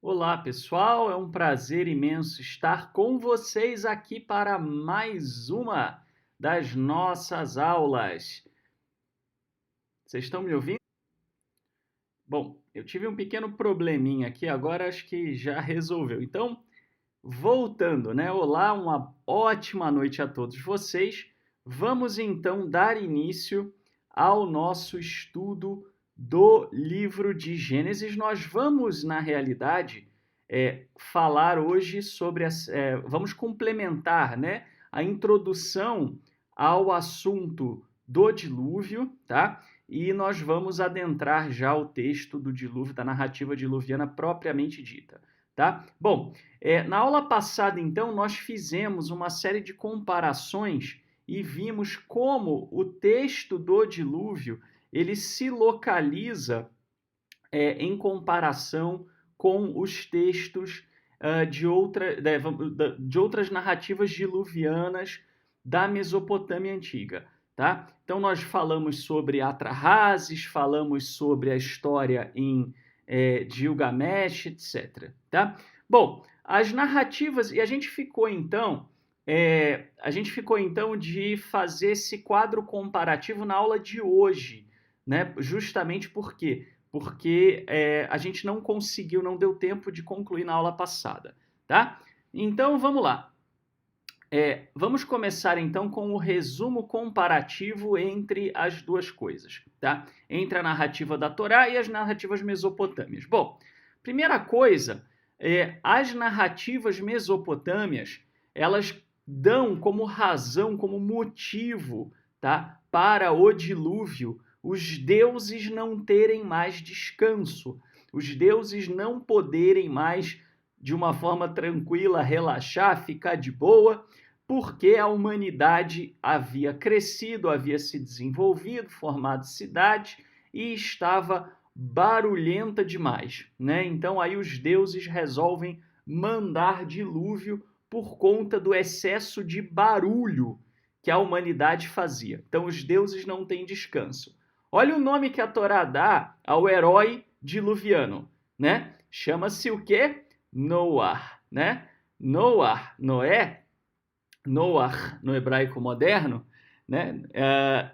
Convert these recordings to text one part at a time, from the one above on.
Olá, pessoal. É um prazer imenso estar com vocês aqui para mais uma das nossas aulas. Vocês estão me ouvindo? Bom, eu tive um pequeno probleminha aqui, agora acho que já resolveu. Então, voltando, né? Olá, uma ótima noite a todos vocês. Vamos então dar início ao nosso estudo do livro de Gênesis. Nós vamos, na realidade, falar hoje sobre vamos complementar, né, a introdução ao assunto do dilúvio, tá? E nós vamos adentrar já o texto do dilúvio, da narrativa diluviana propriamente dita, tá? Bom, na aula passada, então, nós fizemos uma série de comparações e vimos como o texto do dilúvio ele se localiza em comparação com os textos de outras narrativas diluvianas da Mesopotâmia Antiga. Tá? Então, nós falamos sobre Atrahasis, falamos sobre a história de Gilgamesh, etc. Tá? Bom, as narrativas, e a gente ficou então de fazer esse quadro comparativo na aula de hoje, né? Justamente porque a gente não conseguiu, não deu tempo de concluir na aula passada, tá? Então, vamos lá. Vamos começar, então, com o resumo comparativo entre as duas coisas, tá? Entre a narrativa da Torá e as narrativas mesopotâmias. Bom, primeira coisa, as narrativas mesopotâmias, elas dão como razão, como motivo, tá? Para o dilúvio, os deuses não terem mais descanso, os deuses não poderem mais, de uma forma tranquila, relaxar, ficar de boa, porque a humanidade havia crescido, havia se desenvolvido, formado cidades e estava barulhenta demais, né? Então aí os deuses resolvem mandar dilúvio por conta do excesso de barulho que a humanidade fazia. Então os deuses não têm descanso. Olha o nome que a Torá dá ao herói diluviano, né? Chama-se o quê? Noah, né? Noah, Noé, Noah no hebraico moderno, né?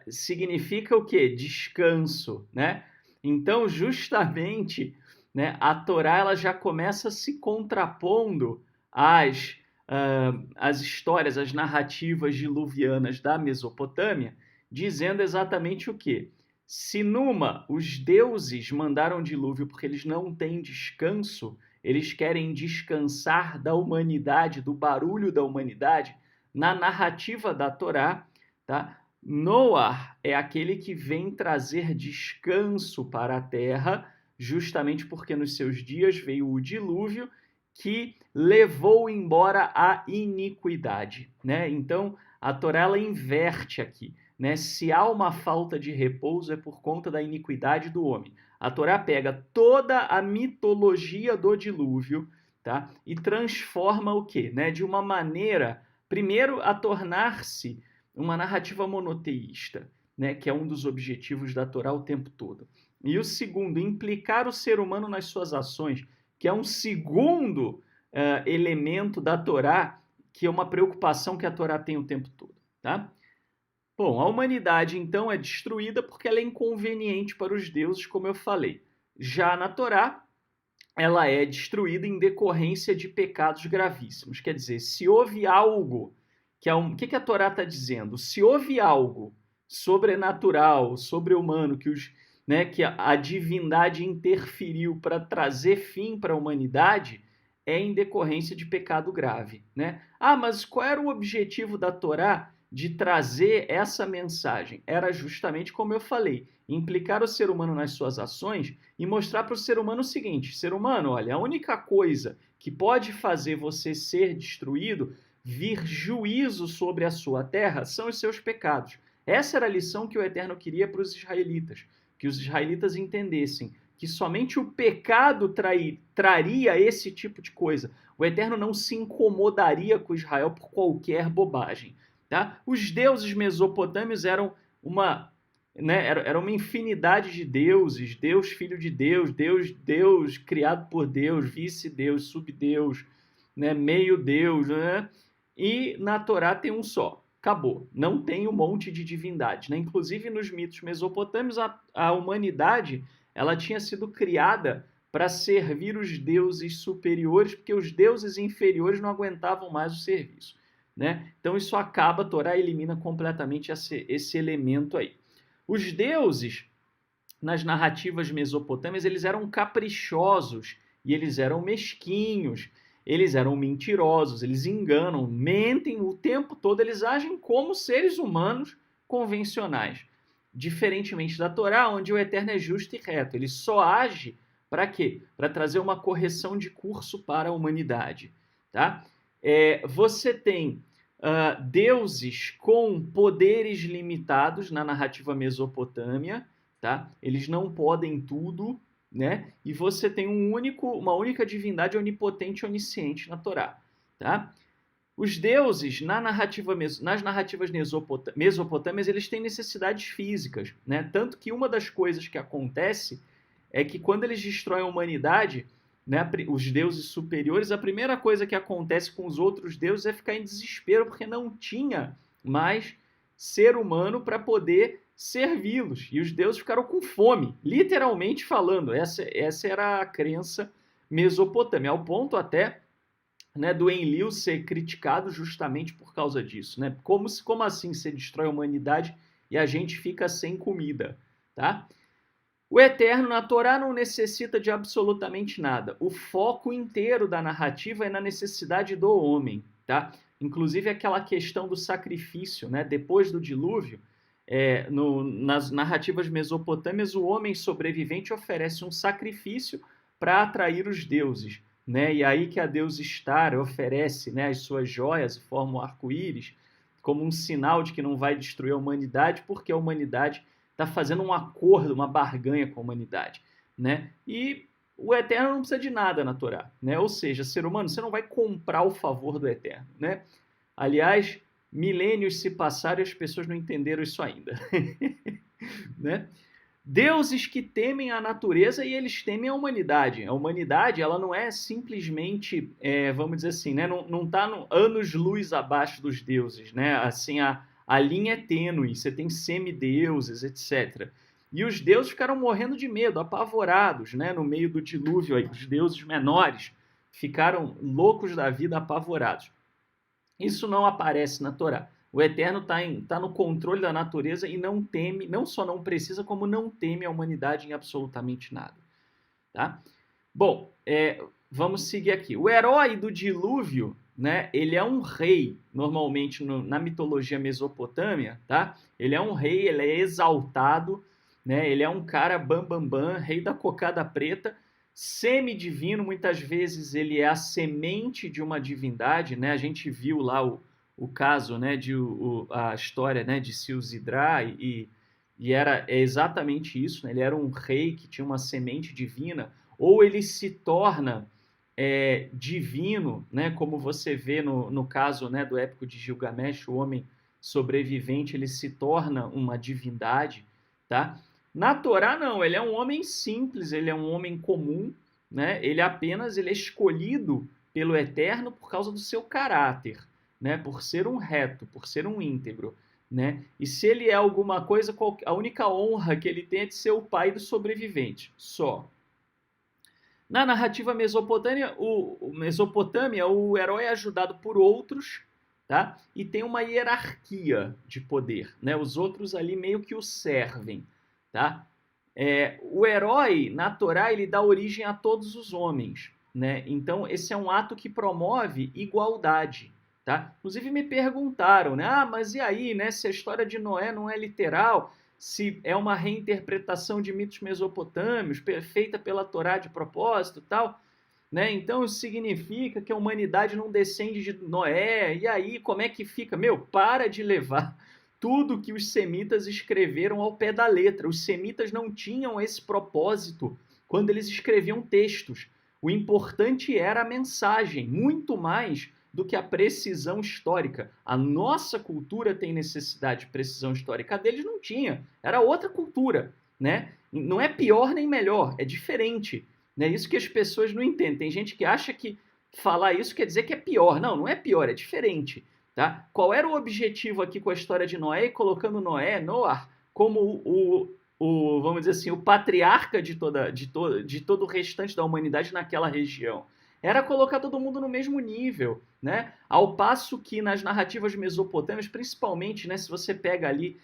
Significa o quê? Descanso, né? Então, justamente, né, a Torá ela já começa se contrapondo às histórias, às narrativas diluvianas da Mesopotâmia, dizendo exatamente o quê? Se numa os deuses mandaram dilúvio porque eles não têm descanso, eles querem descansar da humanidade, do barulho da humanidade, na narrativa da Torá, tá? Noah é aquele que vem trazer descanso para a terra, justamente porque nos seus dias veio o dilúvio que levou embora a iniquidade, né? Então, a Torá ela inverte aqui, né? Se há uma falta de repouso é por conta da iniquidade do homem. A Torá pega toda a mitologia do dilúvio, tá? E transforma o quê? Né? De uma maneira, primeiro, a tornar-se uma narrativa monoteísta, né? Que é um dos objetivos da Torá o tempo todo. E o segundo, implicar o ser humano nas suas ações, que é um segundo elemento da Torá, que é uma preocupação que a Torá tem o tempo todo, tá? Bom, a humanidade, então, é destruída porque ela é inconveniente para os deuses, como eu falei. Já na Torá, ela é destruída em decorrência de pecados gravíssimos. Quer dizer, se houve algo... O que a Torá está dizendo? Se houve algo sobrenatural, sobre-humano, que a divindade interferiu para trazer fim para a humanidade, é em decorrência de pecado grave, né? Ah, mas qual era o objetivo da Torá de trazer essa mensagem? Era justamente como eu falei, implicar o ser humano nas suas ações e mostrar para o ser humano o seguinte: ser humano, olha, a única coisa que pode fazer você ser destruído, vir juízo sobre a sua terra, são os seus pecados. Essa era a lição que o Eterno queria para os israelitas, que os israelitas entendessem que somente o pecado traria esse tipo de coisa. O Eterno não se incomodaria com Israel por qualquer bobagem. Tá? Os deuses mesopotâmios eram uma né, era uma infinidade de deuses, Deus filho de Deus, Deus criado por Deus, vice-deus, subdeus, né, meio Deus, né? E na Torá tem um só. Acabou. Não tem um monte de divindades, né? Inclusive nos mitos mesopotâmicos, a humanidade ela tinha sido criada para servir os deuses superiores, porque os deuses inferiores não aguentavam mais o serviço, né? Então isso acaba, a Torá elimina completamente esse elemento aí. Os deuses, nas narrativas mesopotâmicas, eles eram caprichosos e eles eram mesquinhos, eles eram mentirosos, eles enganam, mentem o tempo todo, eles agem como seres humanos convencionais. Diferentemente da Torá, onde o Eterno é justo e reto. Ele só age para quê? Para trazer uma correção de curso para a humanidade. Tá? Você tem deuses com poderes limitados na narrativa mesopotâmia, tá? Eles não podem tudo, né? E você tem uma única divindade onipotente e onisciente na Torá, tá? Os deuses, nas narrativas mesopotâmias, eles têm necessidades físicas, né? Tanto que uma das coisas que acontece é que quando eles destroem a humanidade, né, os deuses superiores, a primeira coisa que acontece com os outros deuses é ficar em desespero, porque não tinha mais ser humano para poder servi-los. E os deuses ficaram com fome, literalmente falando. Essa era a crença mesopotâmica, ao ponto até, né, do Enlil ser criticado justamente por causa disso. Né? Como assim você destrói a humanidade e a gente fica sem comida? Tá? O Eterno na Torá não necessita de absolutamente nada. O foco inteiro da narrativa é na necessidade do homem, tá? Inclusive aquela questão do sacrifício, né? Depois do dilúvio, nas narrativas mesopotâmias, o homem sobrevivente oferece um sacrifício para atrair os deuses, né? E aí que a deusa Estar oferece, né, as suas joias e forma um arco-íris como um sinal de que não vai destruir a humanidade, porque a humanidade está fazendo um acordo, uma barganha com a humanidade, né? E o Eterno não precisa de nada na Torá, né? Ou seja, ser humano, você não vai comprar o favor do Eterno, né? Aliás, milênios se passaram e as pessoas não entenderam isso ainda, né? Deuses que temem a natureza e eles temem a humanidade. A humanidade, ela não é simplesmente, vamos dizer assim, né? Não está anos-luz abaixo dos deuses, né? Assim, a linha é tênue, você tem semideuses, etc. E os deuses ficaram morrendo de medo, apavorados, né? No meio do dilúvio, aí, os deuses menores ficaram loucos da vida, apavorados. Isso não aparece na Torá. O Eterno está no controle da natureza e não teme, não só não precisa, como não teme a humanidade em absolutamente nada. Tá? Bom, vamos seguir aqui. O herói do dilúvio, né, ele é um rei, normalmente na mitologia mesopotâmia, tá? Ele é um rei, ele é exaltado, né? Ele é um cara bam, rei da cocada preta, semidivino, muitas vezes ele é a semente de uma divindade, né? A gente viu lá o caso, né, a história, né, de Silzidrá e é exatamente isso, né? Ele era um rei que tinha uma semente divina, ou ele se torna divino, né? Como você vê no caso, né, do épico de Gilgamesh, o homem sobrevivente, ele se torna uma divindade, tá? Na Torá, não, ele é um homem simples, ele é um homem comum, né? Ele é escolhido pelo Eterno por causa do seu caráter, né? Por ser um reto, por ser um íntegro, né? E se ele é alguma coisa, a única honra que ele tem é de ser o pai do sobrevivente, só. Na narrativa mesopotâmia, o herói é ajudado por outros, tá? E tem uma hierarquia de poder, né? Os outros ali meio que o servem, tá? O herói, na Torá, ele dá origem a todos os homens, né? Então, esse é um ato que promove igualdade, tá? Inclusive, me perguntaram, né? Ah, mas e aí, né? Se a história de Noé não é literal, se é uma reinterpretação de mitos mesopotâmicos, feita pela Torá de propósito e tal, né? Então, isso significa que a humanidade não descende de Noé, e aí, como é que fica? Meu, para de levar tudo que os semitas escreveram ao pé da letra. Os semitas não tinham esse propósito quando eles escreviam textos. O importante era a mensagem, muito mais do que a precisão histórica. A nossa cultura tem necessidade de precisão histórica, a deles não tinha, era outra cultura, né? Não é pior nem melhor, é diferente, né? Isso que as pessoas não entendem. Tem gente que acha que falar isso quer dizer que é pior. Não, não é pior, é diferente, tá? Qual era o objetivo aqui com a história de Noé e colocando Noar, como vamos dizer assim, o patriarca de todo o restante da humanidade naquela região? Era colocar todo mundo no mesmo nível, né? Ao passo que nas narrativas mesopotâmicas, principalmente, né, se você pega ali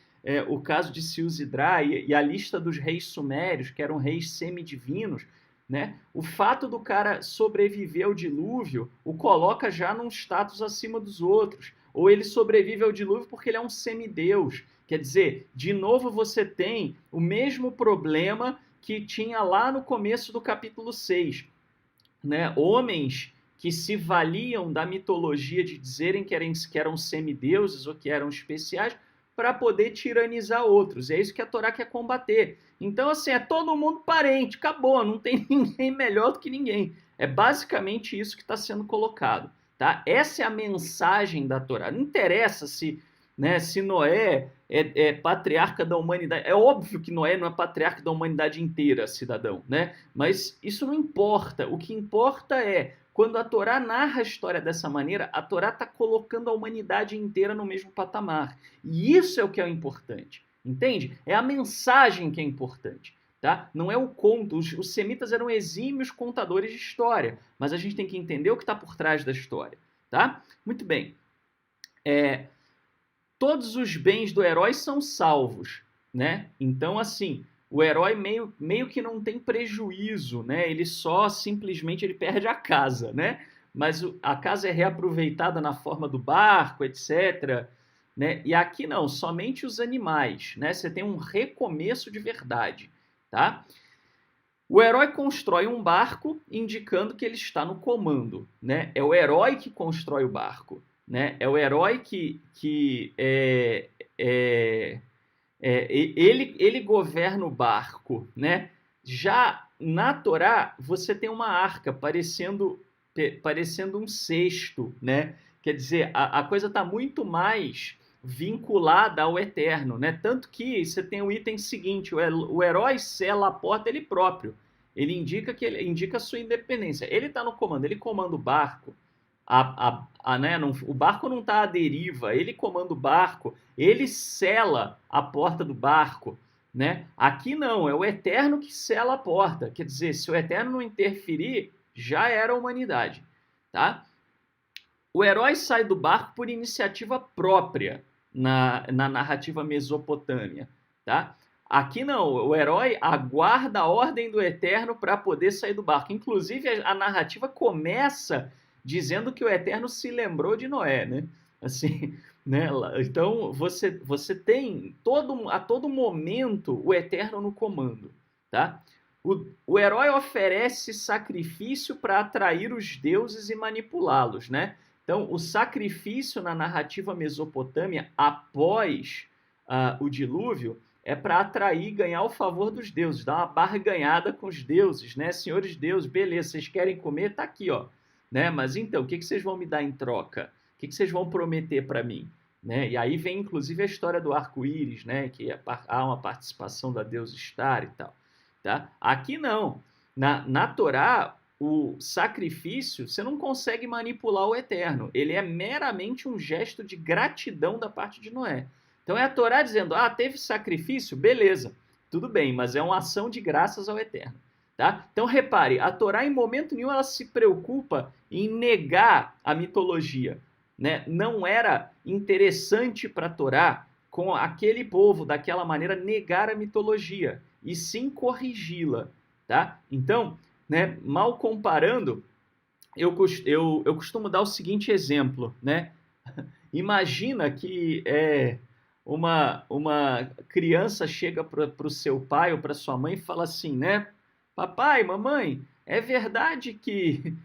o caso de Silzidrá e a lista dos reis sumérios, que eram reis semidivinos, né? O fato do cara sobreviver ao dilúvio o coloca já num status acima dos outros. Ou ele sobrevive ao dilúvio porque ele é um semideus. Quer dizer, de novo você tem o mesmo problema que tinha lá no começo do capítulo 6. Né? Homens que se valiam da mitologia de dizerem que eram semideuses ou que eram especiais para poder tiranizar outros. É isso que a Torá quer combater. Então, assim, é todo mundo parente, acabou, não tem ninguém melhor do que ninguém. É basicamente isso que está sendo colocado. Tá? Essa é a mensagem da Torá. Não interessa se Noé é patriarca da humanidade. É óbvio que Noé não é patriarca da humanidade inteira, cidadão, né? Mas isso não importa. O que importa é, quando a Torá narra a história dessa maneira, a Torá está colocando a humanidade inteira no mesmo patamar. E isso é o que é importante, entende? É a mensagem que é importante. Tá? Não é o conto. Os semitas eram exímios contadores de história, mas a gente tem que entender o que está por trás da história. Tá? Muito bem. Todos os bens do herói são salvos, né? Então, assim, o herói meio que não tem prejuízo, né? Ele só simplesmente ele perde a casa, né? Mas a casa é reaproveitada na forma do barco, etc. Né? E aqui não, somente os animais, né? Você tem um recomeço de verdade, tá? O herói constrói um barco indicando que ele está no comando, né? É o herói que constrói o barco, né? É o herói que ele governa o barco, né? Já na Torá, você tem uma arca parecendo um cesto, né? Quer dizer, a coisa está muito mais vinculada ao eterno, né? Tanto que você tem o item seguinte: o herói sela a porta ele próprio. Ele indica a sua independência. Ele está no comando, ele comanda o barco. O barco não está à deriva, ele comanda o barco, ele sela a porta do barco, né? Aqui não, é o Eterno que sela a porta. Quer dizer, se o Eterno não interferir, já era a humanidade, tá? O herói sai do barco por iniciativa própria na narrativa mesopotâmia, tá? Aqui não, o herói aguarda a ordem do Eterno para poder sair do barco. Inclusive, a narrativa começa dizendo que o Eterno se lembrou de Noé, né? Assim, né? Então, você tem a todo momento o Eterno no comando, tá? O herói oferece sacrifício para atrair os deuses e manipulá-los, né? Então, o sacrifício na narrativa mesopotâmia, após o dilúvio, é para atrair e ganhar o favor dos deuses, dar uma barganhada com os deuses, né? Senhores deuses, beleza, vocês querem comer? Tá aqui, ó. Né? Mas então, o que vocês vão me dar em troca? O que vocês vão prometer para mim? Né? E aí vem, inclusive, a história do arco-íris, né? Que há uma participação da deusa Star e tal. Tá? Aqui não. Na Torá, o sacrifício, você não consegue manipular o Eterno. Ele é meramente um gesto de gratidão da parte de Noé. Então é a Torá dizendo, teve sacrifício? Beleza, tudo bem, mas é uma ação de graças ao Eterno. Tá? Então repare, a Torá em momento nenhum ela se preocupa em negar a mitologia. Né? Não era interessante para a Torá, com aquele povo, daquela maneira, negar a mitologia, e sim corrigi-la. Tá? Então, né, mal comparando, eu costumo dar o seguinte exemplo. Né? Imagina que uma criança chega para o seu pai ou para sua mãe e fala assim, né? Papai, mamãe, é verdade que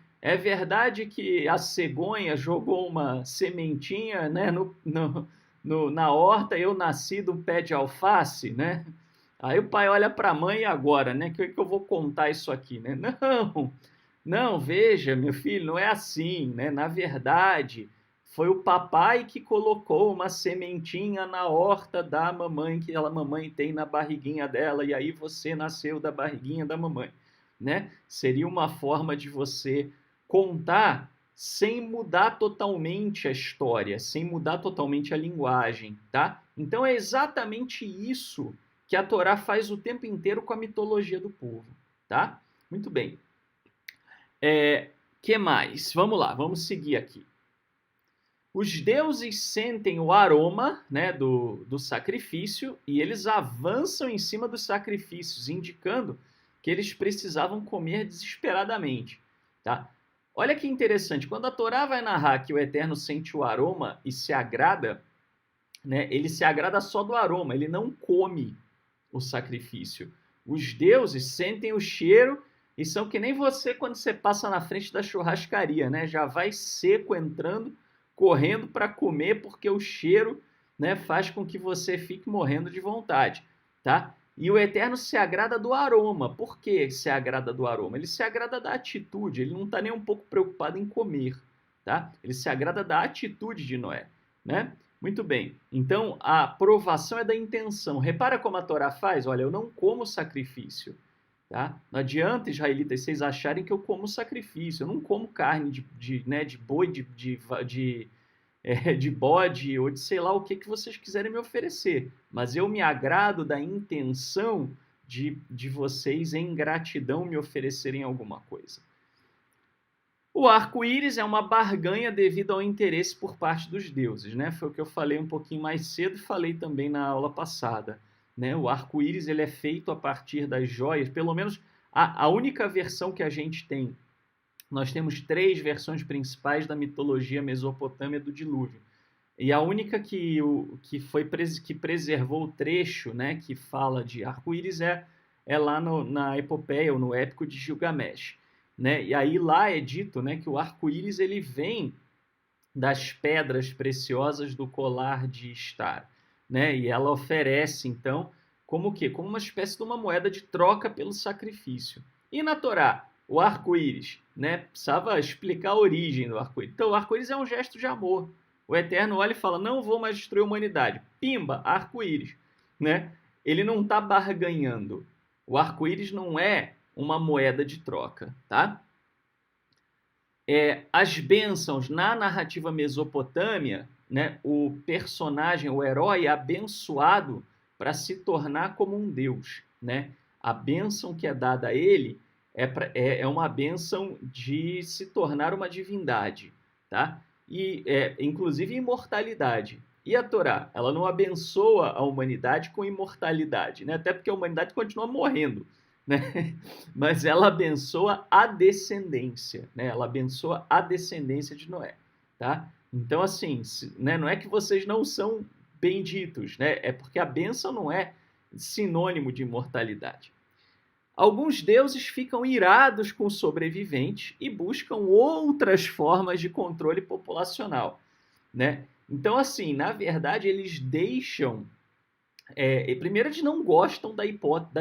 a cegonha jogou uma sementinha, né, na horta, eu nasci do pé de alface, né? Aí o pai olha para a mãe e agora, né? Que eu vou contar isso aqui, né? Não, Não, veja, meu filho, não é assim, né? Na verdade, foi o papai que colocou uma sementinha na horta da mamãe, que a mamãe tem na barriguinha dela, e aí você nasceu da barriguinha da mamãe, né? Seria uma forma de você contar sem mudar totalmente a história, sem mudar totalmente a linguagem, tá? Então é exatamente isso que a Torá faz o tempo inteiro com a mitologia do povo, tá? Muito bem. Que mais? Vamos lá, vamos seguir aqui. Os deuses sentem o aroma, né, do sacrifício e eles avançam em cima dos sacrifícios, indicando que eles precisavam comer desesperadamente, tá? Olha que interessante, quando a Torá vai narrar que o Eterno sente o aroma e se agrada, né, ele se agrada só do aroma, ele não come o sacrifício. Os deuses sentem o cheiro e são que nem você quando você passa na frente da churrascaria, né? Já vai seco entrando, correndo para comer, porque o cheiro, né, faz com que você fique morrendo de vontade, tá? E o Eterno se agrada do aroma. Por que se agrada do aroma? Ele se agrada da atitude, ele não está nem um pouco preocupado em comer, tá? Ele se agrada da atitude de Noé, né? Muito bem. Então, a aprovação é da intenção. Repara como a Torá faz. Olha, eu não como sacrifício. Tá? Não adianta, israelitas, vocês acharem que eu como sacrifício. Eu não como carne de boi, de bode ou de sei lá o que vocês quiserem me oferecer. Mas eu me agrado da intenção de vocês, em gratidão, me oferecerem alguma coisa. O arco-íris é uma barganha devido ao interesse por parte dos deuses, né? Foi o que eu falei um pouquinho mais cedo e falei também na aula passada, né? O arco-íris ele é feito a partir das joias, pelo menos a única versão que a gente tem. Nós temos 3 versões principais da mitologia mesopotâmia do dilúvio. E a única que preservou o trecho, né, que fala de arco-íris é lá na epopeia, ou no épico de Gilgamesh. Né? E aí lá é dito, né, que o arco-íris ele vem das pedras preciosas do colar de Estar, né? E ela oferece então como o quê? Como uma espécie de uma moeda de troca pelo sacrifício. E na Torá, o arco-íris, né? Precisava explicar a origem do arco-íris. Então o arco-íris é um gesto de amor. O Eterno olha e fala: "Não vou mais destruir a humanidade". Pimba, arco-íris, né? Ele não está barganhando. O arco-íris não é uma moeda de troca, tá? As bênçãos na narrativa mesopotâmia, né, o personagem, o herói é abençoado para se tornar como um deus, né? A bênção que é dada a ele é uma bênção de se tornar uma divindade, tá? E inclusive imortalidade. E a Torá, ela não abençoa a humanidade com imortalidade, né? Até porque a humanidade continua morrendo, né? Mas ela abençoa a descendência, né? Ela abençoa a descendência de Noé, tá? Então, assim, né, não é que vocês não são benditos, né? É porque a bênção não é sinônimo de imortalidade. Alguns deuses ficam irados com o sobrevivente e buscam outras formas de controle populacional, né? Então, assim, na verdade, eles deixam primeiro, eles não gostam da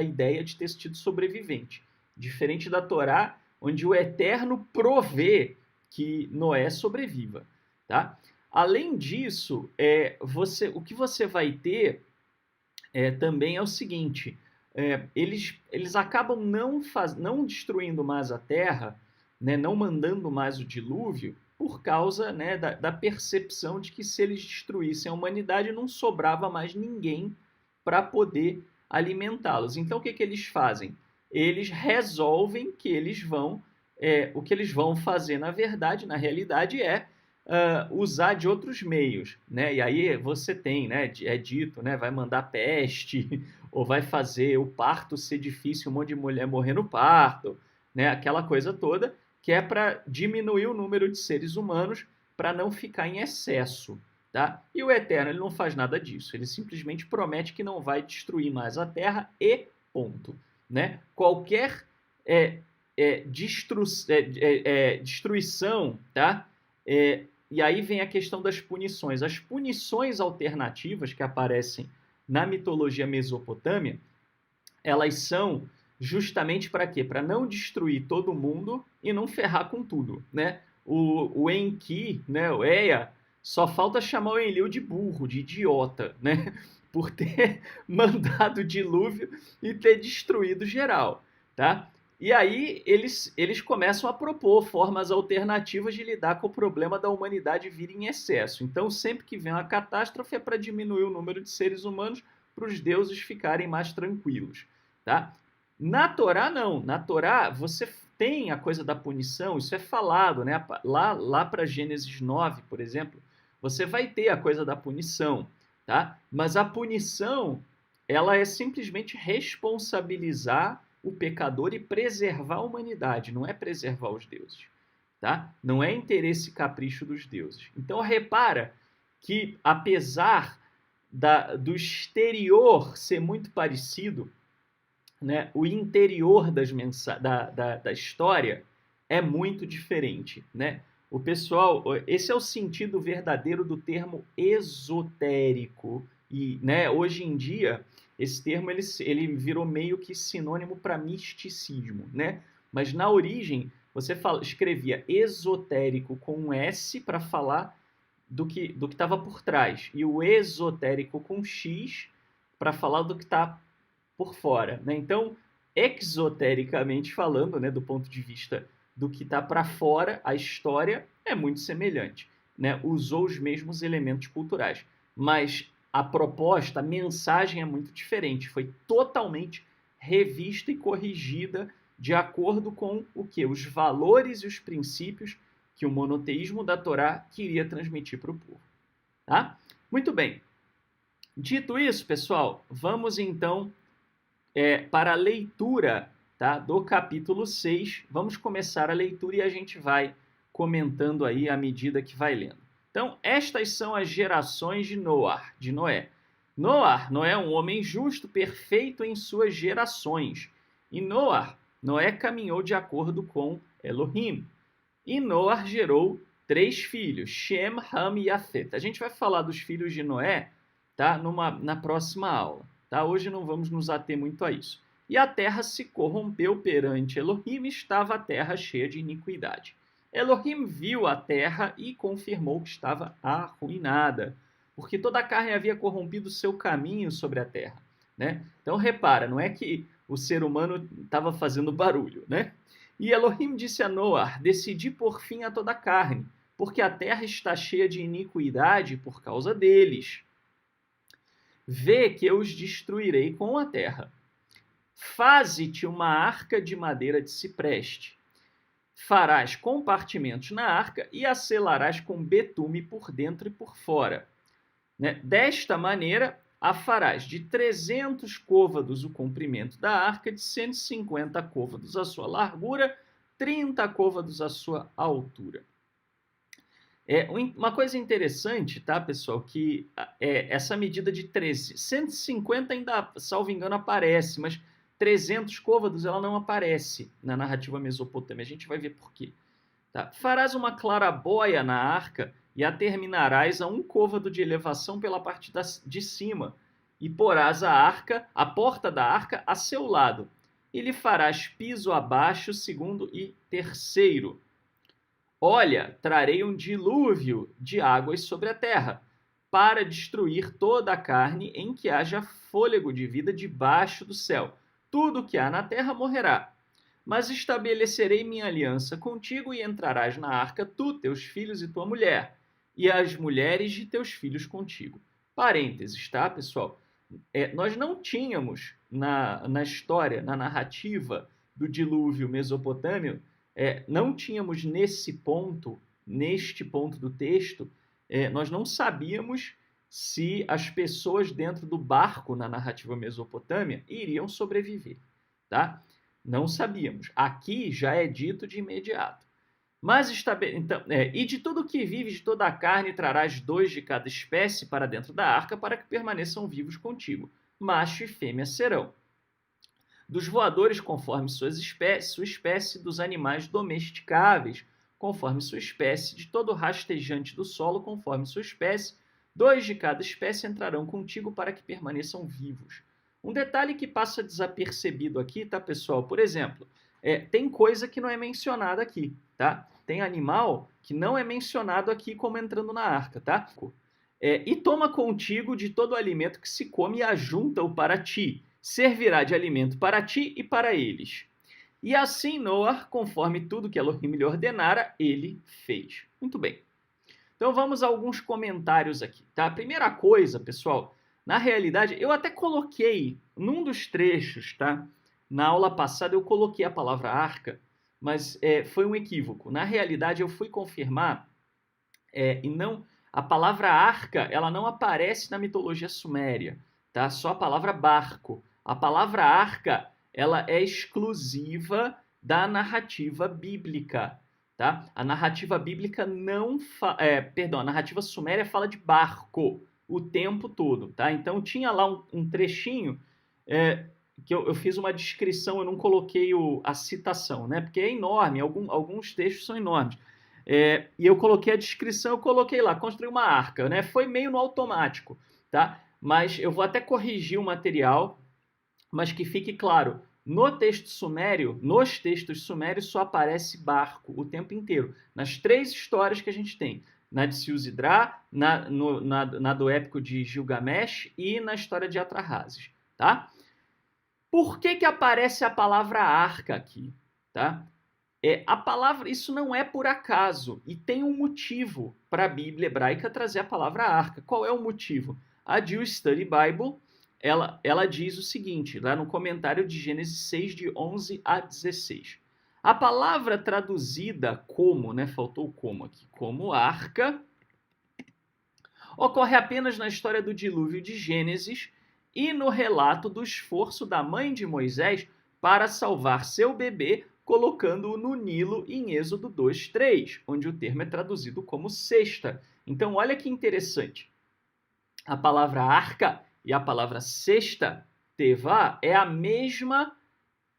ideia de ter tido sobrevivente. Diferente da Torá, onde o Eterno provê que Noé sobreviva. Tá? Além disso, o que você vai ter também é o seguinte: eles acabam não destruindo mais a terra, né, não mandando mais o dilúvio, por causa, né, da percepção de que se eles destruíssem a humanidade, não sobrava mais ninguém para poder alimentá-los. Então, o que eles fazem? Eles resolvem que eles vão, o que eles vão fazer, na verdade, na realidade, usar de outros meios, né? E aí você tem, né, é dito, né, vai mandar peste, ou vai fazer o parto ser difícil, um monte de mulher morrer no parto, né? Aquela coisa toda, que é para diminuir o número de seres humanos para não ficar em excesso. Tá? E o Eterno ele não faz nada disso, ele simplesmente promete que não vai destruir mais a Terra e ponto. Né? Qualquer destruição, tá? E aí vem a questão das punições. As punições alternativas que aparecem na mitologia mesopotâmia, elas são justamente para quê? Para não destruir todo mundo e não ferrar com tudo, né? O Enki, né, o Ea, só falta chamar o Enlil de burro, de idiota, né? Por ter mandado o dilúvio e ter destruído geral, tá? E aí eles começam a propor formas alternativas de lidar com o problema da humanidade vir em excesso. Então, sempre que vem uma catástrofe é para diminuir o número de seres humanos para os deuses ficarem mais tranquilos, tá? Na Torá, não. Na Torá, você tem a coisa da punição, isso é falado, né? Lá para Gênesis 9, por exemplo, você vai ter a coisa da punição, tá? Mas a punição, ela é simplesmente responsabilizar o pecador e preservar a humanidade, não é preservar os deuses, tá? Não é interesse e capricho dos deuses. Então, repara que, apesar do exterior ser muito parecido, né, o interior da história é muito diferente, né? O pessoal, esse é o sentido verdadeiro do termo esotérico e, né, hoje em dia esse termo ele virou meio que sinônimo para misticismo, né? Mas na origem você escrevia esotérico com um S para falar do que estava por trás e o esotérico com X para falar do que está por fora, né? Então, exotericamente falando, né, do ponto de vista do que está para fora, a história é muito semelhante, né? Usou os mesmos elementos culturais, mas a proposta, a mensagem é muito diferente, foi totalmente revista e corrigida de acordo com o que? Os valores e os princípios que o monoteísmo da Torá queria transmitir para o povo, tá? Muito bem. Dito isso, pessoal, vamos então para a leitura, tá, do capítulo 6. Vamos começar a leitura e a gente vai comentando aí à medida que vai lendo. Então, estas são as gerações de Noé. Noé é um homem justo, perfeito em suas gerações. E Noé caminhou de acordo com Elohim. E Noé gerou 3 filhos, Shem, Ham e Yafet. A gente vai falar dos filhos de Noé, tá, na próxima aula. Tá? Hoje não vamos nos ater muito a isso. E a terra se corrompeu perante Elohim, estava a terra cheia de iniquidade. Elohim viu a terra e confirmou que estava arruinada, porque toda a carne havia corrompido seu caminho sobre a terra, né? Então repara, não é que o ser humano estava fazendo barulho, né? E Elohim disse a Noé: decidi por fim a toda a carne, porque a terra está cheia de iniquidade por causa deles. Vê que eu os destruirei com a terra. Faze-te uma arca de madeira de cipreste. Farás compartimentos na arca e a selarás com betume por dentro e por fora. Né? Desta maneira, a farás de 300 côvados o comprimento da arca, de 150 côvados a sua largura, 30 côvados a sua altura. Uma coisa interessante, tá, pessoal, que essa medida de 150 ainda, salvo engano, aparece, mas 300 côvados ela não aparece na narrativa mesopotâmica. A gente vai ver por quê. Tá? Farás uma clarabóia na arca e a terminarás a 1 côvado de elevação pela parte de cima, e porás a porta da arca a seu lado, e lhe farás piso abaixo, 2º e 3º. Olha, trarei um dilúvio de águas sobre a terra, para destruir toda a carne em que haja fôlego de vida debaixo do céu. Tudo que há na terra morrerá. Mas estabelecerei minha aliança contigo e entrarás na arca tu, teus filhos e tua mulher, e as mulheres de teus filhos contigo. Parênteses, tá, pessoal? Nós não tínhamos na história, na narrativa do dilúvio mesopotâmio, não tínhamos neste ponto do texto, nós não sabíamos se as pessoas dentro do barco na narrativa mesopotâmia iriam sobreviver, tá? Não sabíamos. Aqui já é dito de imediato. Mas então, e de tudo que vive, de toda a carne, trarás 2 de cada espécie para dentro da arca, para que permaneçam vivos contigo. Macho e fêmea serão. Dos voadores, conforme sua espécie, dos animais domesticáveis, conforme sua espécie, de todo rastejante do solo, conforme sua espécie, 2 de cada espécie entrarão contigo para que permaneçam vivos. Um detalhe que passa desapercebido aqui, tá, pessoal? Por exemplo, tem coisa que não é mencionada aqui, tá? Tem animal que não é mencionado aqui como entrando na arca, tá? E toma contigo de todo o alimento que se come e ajunta-o para ti. Servirá de alimento para ti e para eles. E assim Noé, conforme tudo que Elohim lhe ordenara, ele fez. Muito bem. Então vamos a alguns comentários aqui, tá? A primeira coisa, pessoal, na realidade, eu até coloquei num dos trechos, tá? Na aula passada eu coloquei a palavra arca, mas foi um equívoco. Na realidade, eu fui confirmar e não a palavra arca, ela não aparece na mitologia suméria, tá? Só a palavra barco. A palavra arca, ela é exclusiva da narrativa bíblica, tá? A narrativa bíblica a narrativa suméria fala de barco o tempo todo, tá? Então tinha lá um trechinho que eu fiz uma descrição, eu não coloquei a citação, né? Porque é enorme, alguns textos são enormes. E eu coloquei a descrição, eu coloquei lá, construir uma arca, né? Foi meio no automático, tá? Mas eu vou até corrigir o material, mas que fique claro, nos textos sumérios só aparece barco o tempo inteiro, nas 3 histórias que a gente tem, na de Silzidrá, na do épico de Gilgamesh e na história de Atrahasis, tá? Por que aparece a palavra arca aqui, tá? A palavra, isso não é por acaso, e tem um motivo para a Bíblia hebraica trazer a palavra arca. Qual é o motivo? A Jewish Study Bible, ela diz o seguinte, lá no comentário de Gênesis 6, de 11 a 16. A palavra traduzida como, né, faltou o como aqui, como arca, ocorre apenas na história do dilúvio de Gênesis e no relato do esforço da mãe de Moisés para salvar seu bebê, colocando-o no Nilo em Êxodo 2:3, onde o termo é traduzido como cesta. Então, olha que interessante. A palavra arca e a palavra cesta, tevá, é a mesma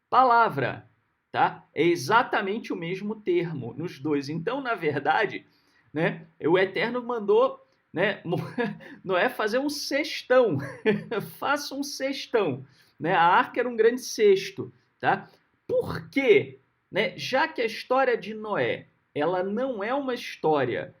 palavra, tá? É exatamente o mesmo termo nos dois. Então, na verdade, né, o Eterno mandou, né, Noé fazer um cestão. Faça um cestão. Né? A arca era um grande cesto, tá? Por quê? Né? Já que a história de Noé, ela não é uma história,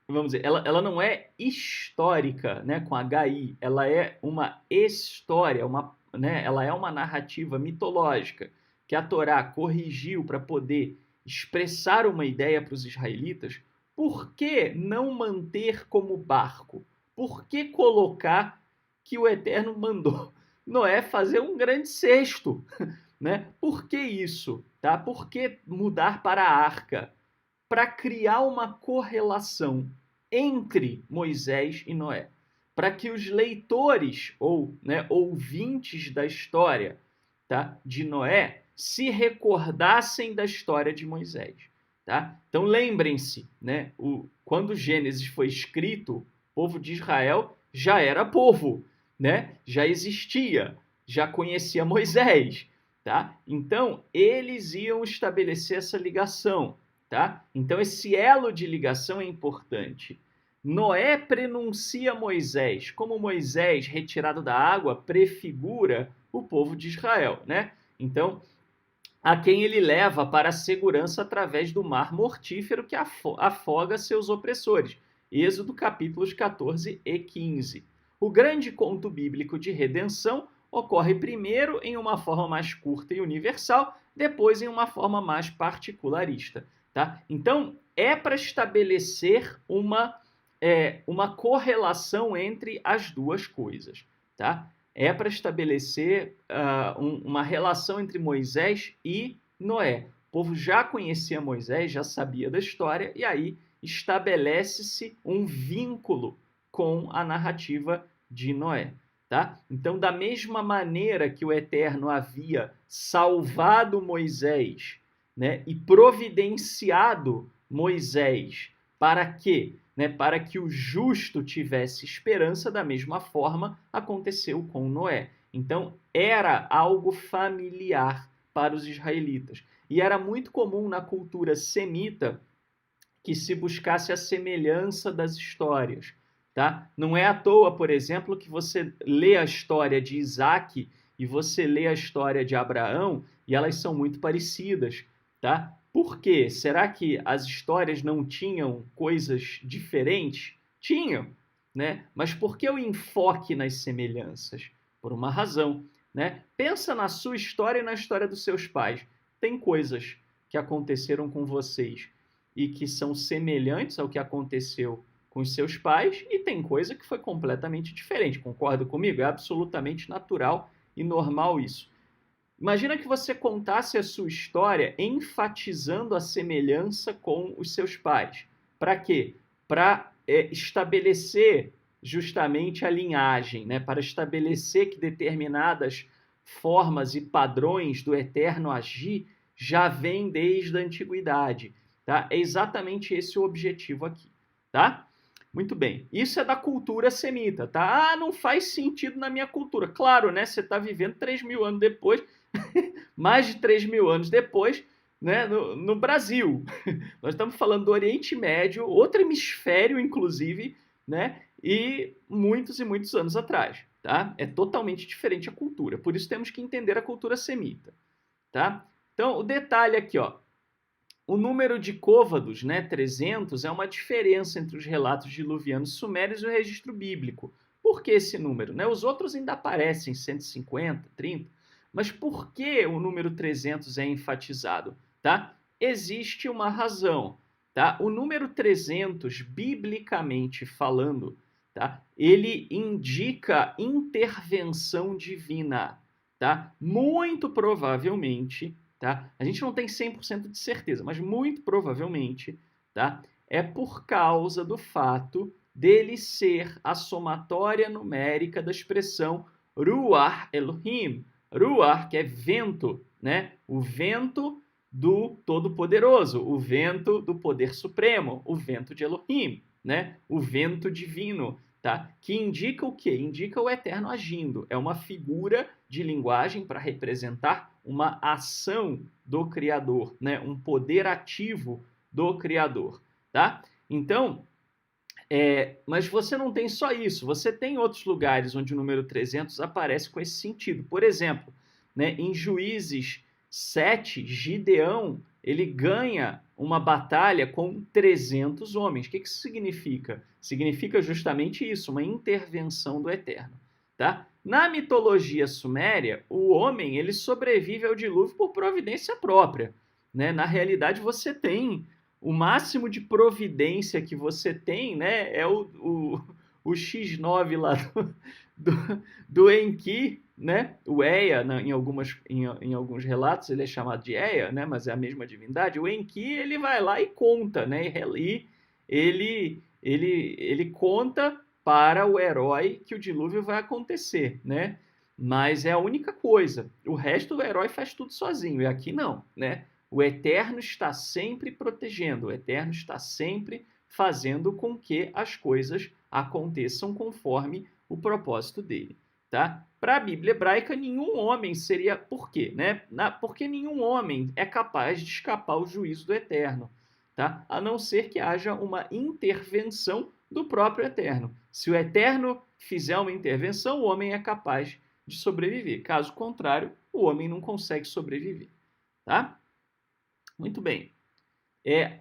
vamos dizer, ela não é histórica, né, com HI, ela é uma história, né, ela é uma narrativa mitológica que a Torá corrigiu para poder expressar uma ideia para os israelitas. Por que não manter como barco? Por que colocar que o Eterno mandou Noé fazer um grande cesto? Né? Por que isso? Tá? Por que mudar para a arca? Para criar uma correlação entre Moisés e Noé. Para que os leitores ou, né, ouvintes da história, tá, de Noé se recordassem da história de Moisés. Tá? Então lembrem-se, né, quando Gênesis foi escrito, o povo de Israel já era povo, né? Já existia, já conhecia Moisés. Tá? Então, eles iam estabelecer essa ligação. Tá? Então, esse elo de ligação é importante. Noé prenuncia Moisés, como Moisés, retirado da água, prefigura o povo de Israel. Né? Então, a quem ele leva para a segurança através do mar mortífero que afoga seus opressores. Êxodo capítulos 14 e 15. O grande conto bíblico de redenção ocorre primeiro em uma forma mais curta e universal, depois em uma forma mais particularista. Tá? Então, é para estabelecer uma correlação entre as duas coisas. Tá? É para estabelecer uma relação entre Moisés e Noé. O povo já conhecia Moisés, já sabia da história, e aí estabelece-se um vínculo com a narrativa de Noé. Tá? Então, da mesma maneira que o Eterno havia salvado Moisés, né, e providenciado Moisés para quê? Né, para que o justo tivesse esperança, da mesma forma aconteceu com Noé. Então, era algo familiar para os israelitas. E era muito comum na cultura semita que se buscasse a semelhança das histórias. tá? Não é à toa, por exemplo, que você lê a história de Isaac e você lê a história de Abraão e elas são muito parecidas, tá? Por quê? Será que as histórias não tinham coisas diferentes? Tinham, né? Mas por que o enfoque nas semelhanças? Por uma razão, né? Pensa na sua história e na história dos seus pais. Tem coisas que aconteceram com vocês e que são semelhantes ao que aconteceu com os seus pais, e tem coisa que foi completamente diferente. Concorda comigo? É absolutamente natural e normal isso. Imagina que você contasse a sua história enfatizando a semelhança com os seus pais. Para quê? Para estabelecer justamente a linhagem, né? Para estabelecer que determinadas formas e padrões do eterno agir já vêm desde a antiguidade. Tá? É exatamente esse o objetivo aqui. Tá? Muito bem. Isso é da cultura semita. Tá? Ah, não faz sentido na minha cultura. Claro, né? Você está vivendo 3.000 anos depois, mais de 3.000 anos depois, né, no Brasil. Nós estamos falando do Oriente Médio, outro hemisfério, inclusive, né, e muitos anos atrás. Tá? É totalmente diferente a cultura. Por isso temos que entender a cultura semita. Tá? Então, o detalhe aqui, ó. O número de côvados, né, 300, é uma diferença entre os relatos diluvianos sumérios e o registro bíblico. Por que esse número? Né? Os outros ainda aparecem 150, 30, mas por que o número 300 é enfatizado? Tá? Existe uma razão. Tá? O número 300, biblicamente falando, tá? Ele indica intervenção divina. Tá? Muito provavelmente, tá? A gente não tem 100% de certeza, mas muito provavelmente, tá? É por causa do fato dele ser a somatória numérica da expressão Ruach Elohim. Ruach, que é vento, né? O vento do Todo-Poderoso, o vento do Poder Supremo, o vento de Elohim, né? O vento divino, tá? Que indica o quê? Indica o eterno agindo. É uma figura de linguagem para representar uma ação do Criador, né? Um poder ativo do Criador, tá? Então, mas você não tem só isso, você tem outros lugares onde o número 300 aparece com esse sentido. Por exemplo, né, em Juízes 7, Gideão, ele ganha uma batalha com 300 homens. O que isso significa? Significa justamente isso, uma intervenção do Eterno. Tá? Na mitologia suméria, o homem ele sobrevive ao dilúvio por providência própria. Né? Na realidade, você tem o máximo de providência que você tem, né, é o X9 lá do Enki, né? O Ea, em alguns relatos, ele é chamado de Ea, né? Mas é a mesma divindade. O Enki, ele vai lá e conta, né? E ele conta para o herói que o dilúvio vai acontecer, né? Mas é a única coisa. O resto do herói faz tudo sozinho. E aqui não, né? O Eterno está sempre protegendo, o Eterno está sempre fazendo com que as coisas aconteçam conforme o propósito dele. Tá? Para a Bíblia hebraica, nenhum homem seria... Por quê? Né? Porque nenhum homem é capaz de escapar ao juízo do Eterno, tá? A não ser que haja uma intervenção do próprio Eterno. Se o Eterno fizer uma intervenção, o homem é capaz de sobreviver. Caso contrário, o homem não consegue sobreviver. Tá? Muito bem.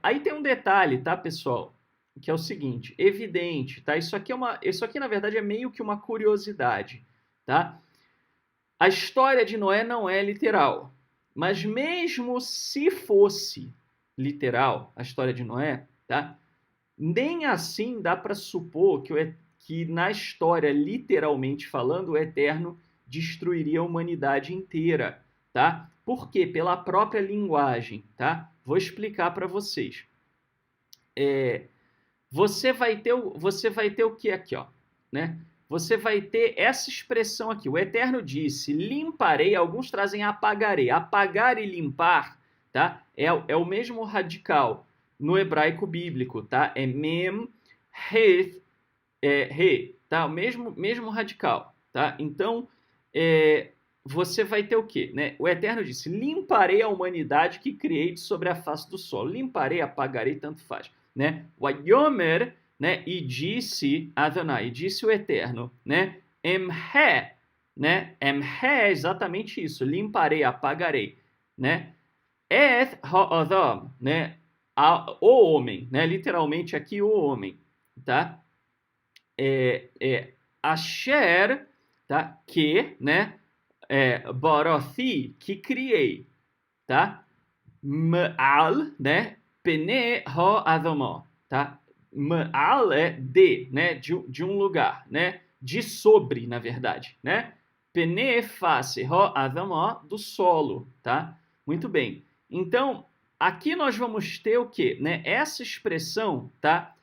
Aí tem um detalhe, tá, pessoal? Que é o seguinte, evidente, tá? Isso aqui, na verdade, é meio que uma curiosidade, tá? A história de Noé não é literal. Mas mesmo se fosse literal a história de Noé, tá? Nem assim dá para supor que na história, literalmente falando, o Eterno destruiria a humanidade inteira, tá? Por quê? Pela própria linguagem, tá? Vou explicar para vocês. Você vai ter o que aqui, ó, né? Você vai ter essa expressão aqui. O Eterno disse, limparei, alguns trazem apagarei. Apagar e limpar, tá? É o mesmo radical no hebraico bíblico, tá? É mem, he, re, tá? O mesmo radical, tá? Então, você vai ter o quê? Né? O Eterno disse, limparei a humanidade que criei sobre a face do solo. Limparei, apagarei, tanto faz. Né? O Ayomer né? E disse Adonai, e disse o Eterno, né? Emhe, né? Emhe é exatamente isso, limparei, apagarei, né? Et ha'adam, né? O homem, né? Literalmente aqui o homem, tá? Asher, tá? Que, né? Borothi, que criei, tá? Ma'al, né? Pene ha'adamah, tá? Ma'al é de, né? De um lugar, né? De sobre, na verdade, né? Pene face ha'adamah, do solo, tá? Muito bem. Então, aqui nós vamos ter o quê? Né? Essa expressão, tá?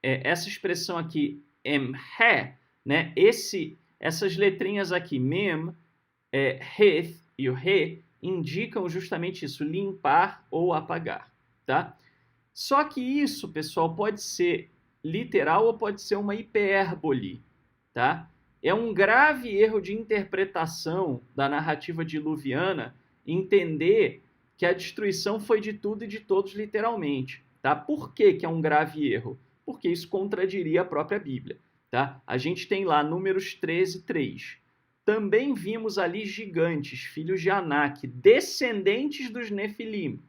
Essa expressão aqui, emhe, né? Essas letrinhas aqui, mem, heth e o re, indicam justamente isso, limpar ou apagar, tá? Só que isso, pessoal, pode ser literal ou pode ser uma hipérbole, tá? É um grave erro de interpretação da narrativa diluviana entender que a destruição foi de tudo e de todos literalmente, tá? Por que que é um grave erro? Porque isso contradiria a própria Bíblia, tá? A gente tem lá Números 13, 3. Também vimos ali gigantes, filhos de Anak, descendentes dos Nefilim,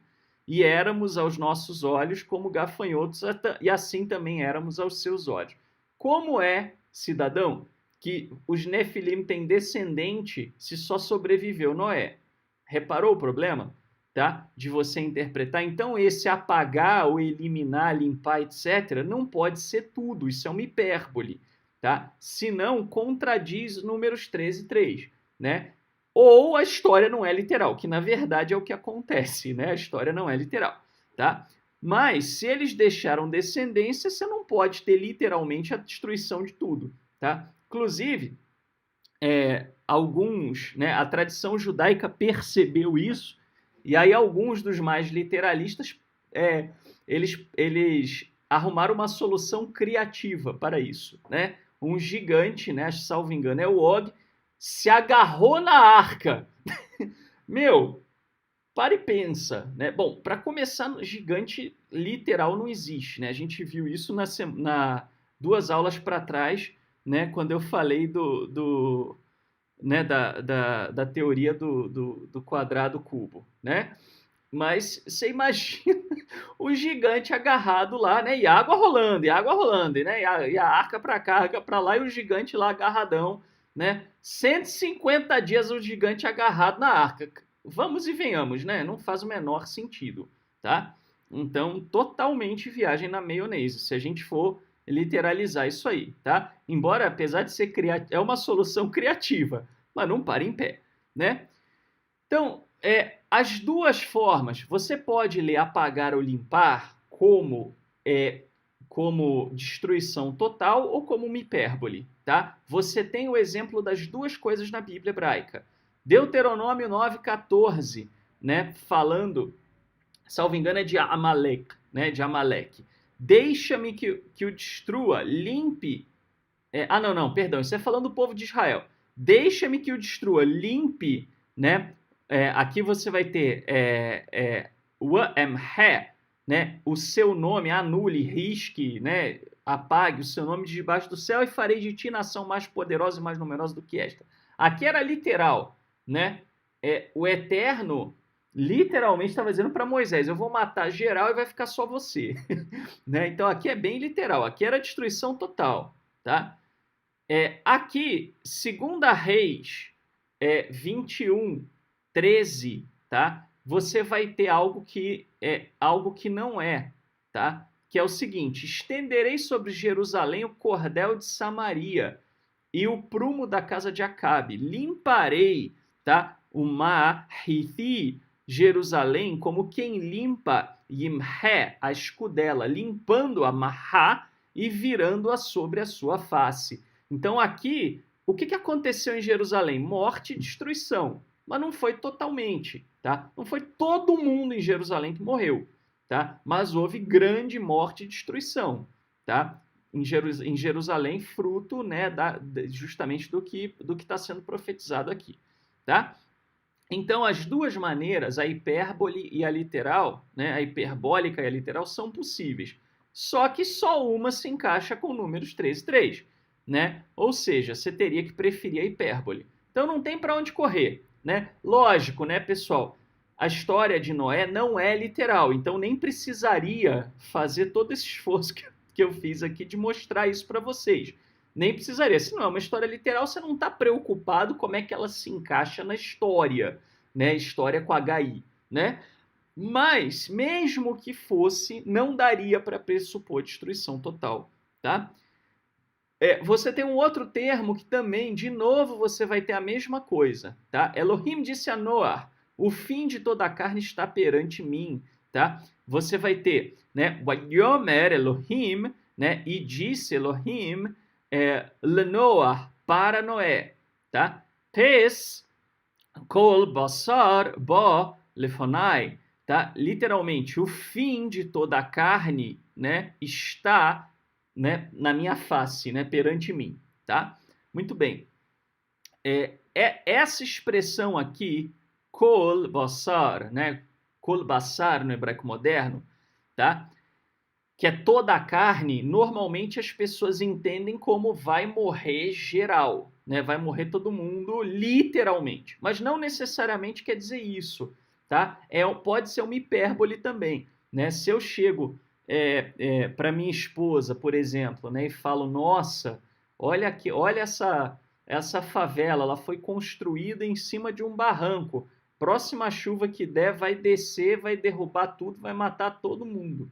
e éramos aos nossos olhos como gafanhotos, e assim também éramos aos seus olhos. Como é, cidadão, que os Nefilim têm descendente se só sobreviveu Noé? Reparou o problema? Tá? De você interpretar. Então, esse apagar ou eliminar, limpar, etc., não pode ser tudo. Isso é uma hipérbole. Tá? Senão, contradiz Números 13, 3. Né? Ou a história não é literal, que na verdade é o que acontece. Né? A história não é literal. Tá? Mas, se eles deixaram descendência, você não pode ter literalmente a destruição de tudo. Tá? Inclusive, alguns, né, a tradição judaica percebeu isso, e aí alguns dos mais literalistas, eles arrumaram uma solução criativa para isso. Né? Um gigante, né, salvo engano é o Og, se agarrou na arca. Meu, para e pensa. Né? Bom, para começar, gigante literal não existe. Né? A gente viu isso na 2 aulas para trás, né, quando eu falei né, da teoria do quadrado cubo, né? Mas você imagina o gigante agarrado lá, né? E água rolando, né? E a arca para cá, arca para lá, e o gigante lá agarradão, né? 150 dias o gigante agarrado na arca. Vamos e venhamos, né? Não faz o menor sentido, tá? Então, totalmente viagem na maionese, se a gente for literalizar isso aí, tá? Embora, apesar de ser é uma solução criativa, mas não para em pé, né? Então, as duas formas, você pode ler apagar ou limpar como destruição total ou como uma hipérbole, tá? Você tem o exemplo das duas coisas na Bíblia hebraica. Deuteronômio 9,14, né? Falando, salvo engano, é de Amalek, né? De Amaleque. Deixa-me que o destrua, limpe... perdão, isso é falando do povo de Israel. Deixa-me que o destrua, limpe, né? Aqui você vai ter né? O seu nome, anule, risque, né? Apague o seu nome de debaixo do céu e farei de ti nação mais poderosa e mais numerosa do que esta. Aqui era literal, né? O Eterno literalmente estava dizendo para Moisés, eu vou matar geral e vai ficar só você. Né? Então aqui é bem literal, aqui era destruição total. Tá? Aqui, 2 Reis 21, 13, tá? Você vai ter algo que não é, tá? Que é o seguinte, estenderei sobre Jerusalém o cordel de Samaria e o prumo da casa de Acabe, limparei, tá? O Ma'rithi, Jerusalém, como quem limpa Yimhe, a escudela, limpando a Mahá e virando-a sobre a sua face. Então aqui, o que aconteceu em Jerusalém? Morte e destruição, mas não foi totalmente, tá? Não foi todo mundo em Jerusalém que morreu, tá? Mas houve grande morte e destruição, tá? Em Jerusalém, fruto, né, justamente do que está sendo profetizado aqui, tá? Então, as duas maneiras, a hipérbole e a literal, né, a hiperbólica e a literal, são possíveis. só que só uma se encaixa com números 3 e 3, né? Ou seja, você teria que preferir a hipérbole. Então não tem para onde correr, né? Lógico, né, pessoal? A história de Noé não é literal, então nem precisaria fazer todo esse esforço que eu fiz aqui de mostrar isso para vocês. Nem precisaria. Se não é uma história literal, você não está preocupado como é que ela se encaixa na história, né? História com HI, né? Mas, mesmo que fosse, não daria para pressupor destruição total, tá? Você tem um outro termo que também, de novo, você vai ter a mesma coisa, tá? Elohim disse a Noah, o fim de toda a carne está perante mim, tá? Você vai ter, né? Vayomer Elohim, né? E disse Elohim, Lenoah, para Noé, tá? Pes kol basar bo lefonai, tá? Literalmente, o fim de toda a carne, né? Está, né, na minha face, né, perante mim, tá? Muito bem. Essa expressão aqui, kol basar, né? Kol basar no hebraico moderno, tá? Que é toda a carne, normalmente as pessoas entendem como vai morrer geral, né? Vai morrer todo mundo literalmente, mas não necessariamente quer dizer isso, tá? Pode ser uma hipérbole também, né? Se eu chego para minha esposa, por exemplo, né, e falo, nossa, olha aqui, olha essa favela, ela foi construída em cima de um barranco. Próxima chuva que der vai descer, vai derrubar tudo, vai matar todo mundo.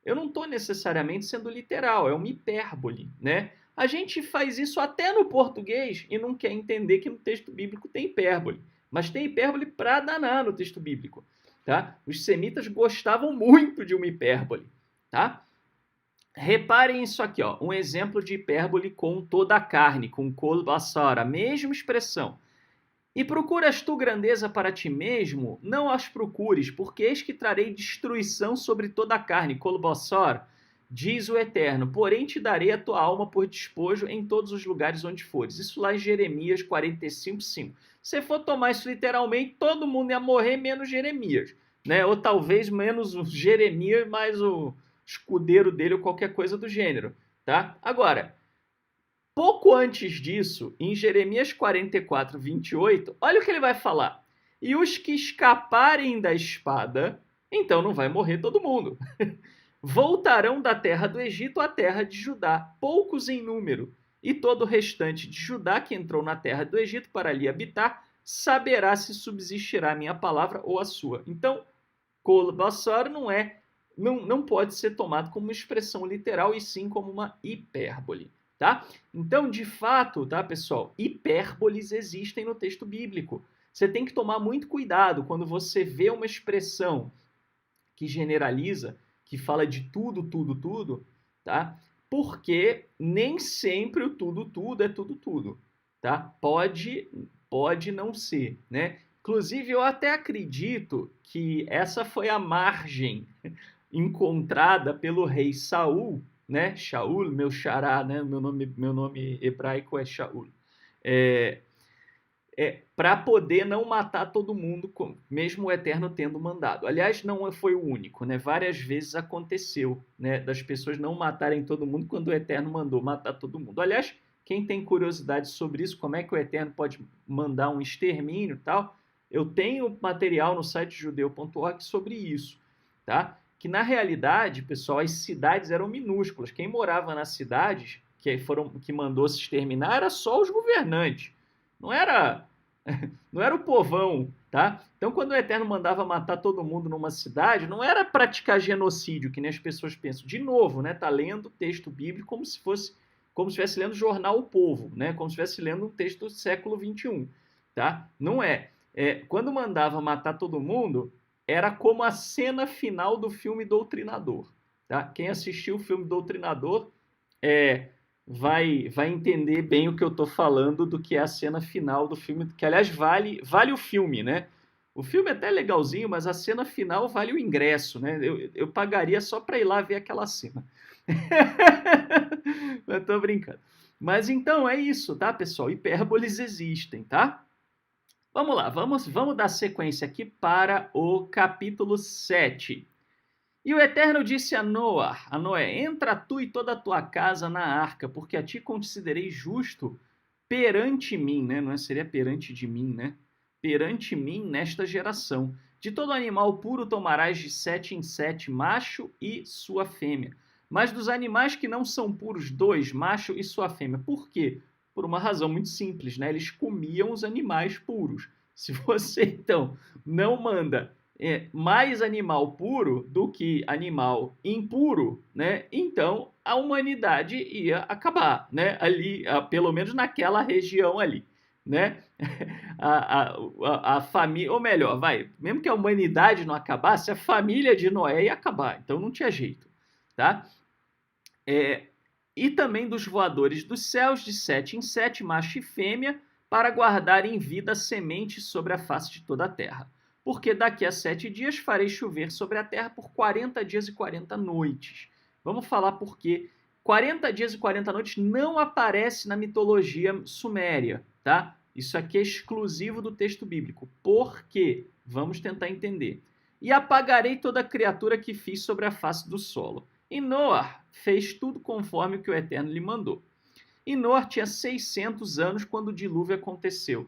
Eu não estou necessariamente sendo literal, é uma hipérbole, né? A gente faz isso até no português e não quer entender que no texto bíblico tem hipérbole. Mas tem hipérbole para danar no texto bíblico, tá? Os semitas gostavam muito de uma hipérbole, tá? Reparem isso aqui, ó, um exemplo de hipérbole com toda a carne, com kol basar, a mesma expressão. E procuras tu grandeza para ti mesmo? Não as procures, porque eis que trarei destruição sobre toda a carne. Kol-basar, diz o Eterno, porém te darei a tua alma por despojo em todos os lugares onde fores. Isso lá em Jeremias 45:5. Se for tomar isso literalmente, todo mundo ia morrer, menos Jeremias, né? Ou talvez menos o Jeremias, mais o escudeiro dele ou qualquer coisa do gênero, tá? Agora, pouco antes disso, em Jeremias 44:28, olha o que ele vai falar. E os que escaparem da espada, então não vai morrer todo mundo. Voltarão da terra do Egito à terra de Judá, poucos em número. E todo o restante de Judá que entrou na terra do Egito para ali habitar, saberá se subsistirá a minha palavra ou a sua. Então, kol basar não pode ser tomado como uma expressão literal e sim como uma hipérbole. Tá? Então, de fato, tá, pessoal, hipérboles existem no texto bíblico. Você tem que tomar muito cuidado quando você vê uma expressão que generaliza, que fala de tudo, tudo, tudo, tá? Porque nem sempre o tudo, tudo é tudo, tudo, tá? Pode não ser, né? Inclusive, eu até acredito que essa foi a margem encontrada pelo rei Saul, né? Shaul, meu xará, né? Meu nome hebraico é Shaul. Para poder não matar todo mundo, mesmo o Eterno tendo mandado. Aliás, não foi o único, né? Várias vezes aconteceu, né? Das pessoas não matarem todo mundo quando o Eterno mandou matar todo mundo. Aliás, quem tem curiosidade sobre isso, como é que o Eterno pode mandar um extermínio e tal, eu tenho material no site judeu.org sobre isso, tá? Que na realidade, pessoal, as cidades eram minúsculas. Quem morava nas cidades que mandou se exterminar era só os governantes. Não era o povão, tá? Então, quando o Eterno mandava matar todo mundo numa cidade, não era praticar genocídio, que nem as pessoas pensam. De novo, né? Tá lendo o texto bíblico como se estivesse lendo o jornal O Povo, né? Como se estivesse lendo um texto do século XXI, tá? Não é. Quando mandava matar todo mundo, era como a cena final do filme Doutrinador. Tá? Quem assistiu o filme Doutrinador vai entender bem o que eu estou falando do que é a cena final do filme, que aliás vale o filme, né? O filme é até legalzinho, mas a cena final vale o ingresso, né? Eu pagaria só para ir lá ver aquela cena. Eu tô brincando. Mas então é isso, tá, pessoal? Hipérboles existem, tá? Vamos lá, vamos dar sequência aqui para o capítulo 7. E o Eterno disse a Noé, entra tu e toda a tua casa na arca, porque a ti considerei justo perante mim, né? Não seria perante de mim, né? Perante mim nesta geração. De todo animal puro tomarás de 7 em 7, macho e sua fêmea. Mas dos animais que não são puros, 2, macho e sua fêmea. Por quê? Por uma razão muito simples, né? Eles comiam os animais puros. Se você, então, não manda mais animal puro do que animal impuro, né? Então a humanidade ia acabar, né? Ali, pelo menos naquela região ali, né? A família, ou melhor, mesmo que a humanidade não acabasse, a família de Noé ia acabar, então não tinha jeito, tá? E também dos voadores dos céus, de 7 em 7, macho e fêmea, para guardar em vida a semente sobre a face de toda a terra. Porque daqui a 7 dias farei chover sobre a terra por 40 dias e 40 noites. Vamos falar por quê. 40 dias e 40 noites não aparece na mitologia suméria, tá? Isso aqui é exclusivo do texto bíblico. Por quê? Vamos tentar entender. E apagarei toda criatura que fiz sobre a face do solo. E Noé fez tudo conforme o que o Eterno lhe mandou. E Noé tinha 600 anos quando o dilúvio aconteceu.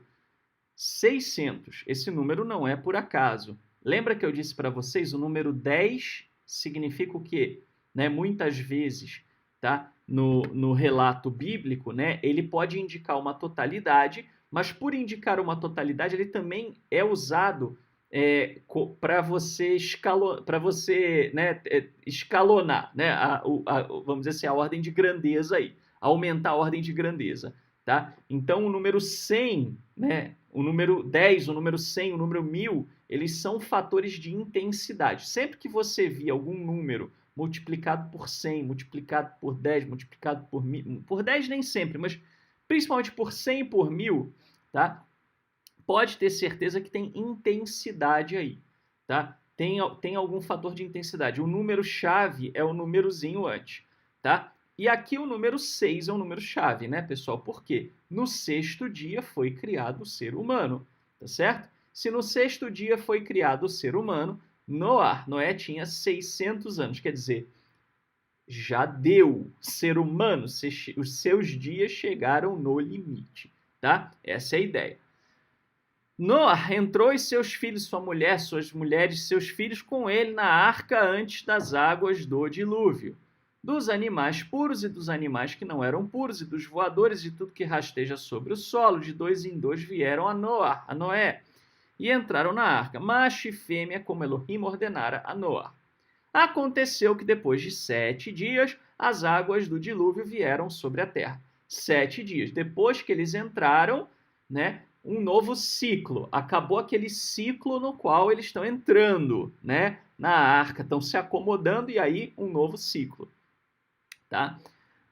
600. Esse número não é por acaso. Lembra que eu disse para vocês, o número 10 significa o quê? Né? Muitas vezes, tá? No relato bíblico, né? Ele pode indicar uma totalidade, mas por indicar uma totalidade, ele também é usado para você, né, escalonar, né? Vamos dizer assim, a ordem de grandeza aí. Aumentar a ordem de grandeza. Tá? Então, o número 100, né, o número 10, o número 100, o número 1000, eles são fatores de intensidade. Sempre que você vê algum número multiplicado por 100, multiplicado por 10, multiplicado por 1000, por 10 nem sempre, mas principalmente por 100 e por 1000, tá? Pode ter certeza que tem intensidade aí. Tá? Tem algum fator de intensidade. O número-chave é o númerozinho antes. Tá? E aqui o número 6 é um número-chave, né, pessoal? Por quê? No 6º dia foi criado o ser humano, tá certo? Se no 6º dia foi criado o ser humano, Noé tinha 600 anos, quer dizer, já deu ser humano, os seus dias chegaram no limite, tá? Essa é a ideia. Noé entrou e seus filhos, sua mulher, suas mulheres, seus filhos com ele na arca antes das águas do dilúvio. Dos animais puros e dos animais que não eram puros, e dos voadores e tudo que rasteja sobre o solo, de 2 em 2 vieram a Noé, e entraram na arca, macho e fêmea, como Elohim ordenara a Noé. Aconteceu que depois de 7 dias, as águas do dilúvio vieram sobre a terra. 7 dias. Depois que eles entraram, né, um novo ciclo. Acabou aquele ciclo no qual eles estão entrando, né, na arca, estão se acomodando, e aí um novo ciclo. Tá?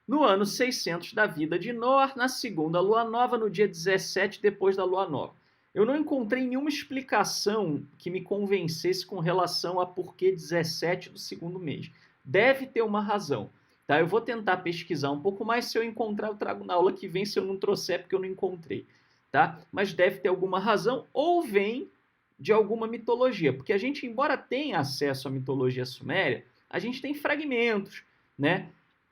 No ano 600 da vida de Noé, na segunda lua nova, no dia 17 depois da lua nova. Eu não encontrei nenhuma explicação que me convencesse com relação a por que 17 do segundo mês. Deve ter uma razão. Tá? Eu vou tentar pesquisar um pouco mais. Se eu encontrar, eu trago na aula que vem. Se eu não trouxer, é porque eu não encontrei. Tá? Mas deve ter alguma razão, ou vem de alguma mitologia. Porque a gente, embora tenha acesso à mitologia suméria, a gente tem fragmentos, né?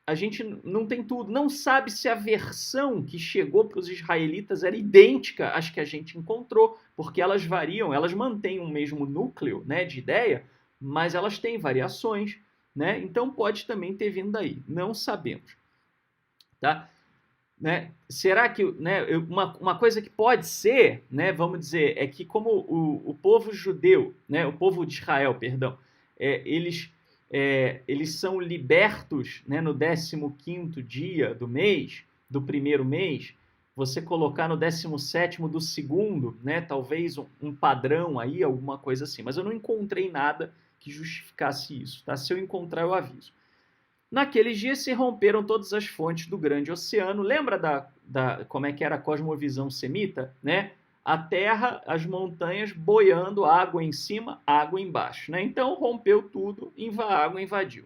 A gente não tem tudo, não sabe se a versão que chegou para os israelitas era idêntica às que a gente encontrou, porque elas variam, elas mantêm o mesmo núcleo, né, de ideia, mas elas têm variações, né? Então pode também ter vindo daí, não sabemos. Tá? Né? Será que, né, uma coisa que pode ser, né, vamos dizer, é que como o povo judeu, né, o povo de Israel, perdão, eles são libertos, né, no 15º dia do mês, do primeiro mês, você colocar no 17º do segundo, né, talvez um padrão aí, alguma coisa assim. Mas eu não encontrei nada que justificasse isso. Tá? Se eu encontrar, eu aviso. Naqueles dias se romperam todas as fontes do grande oceano. Lembra como é que era a cosmovisão semita? Né? A terra, as montanhas boiando, água em cima, água embaixo. Né? Então rompeu tudo, a água invadiu.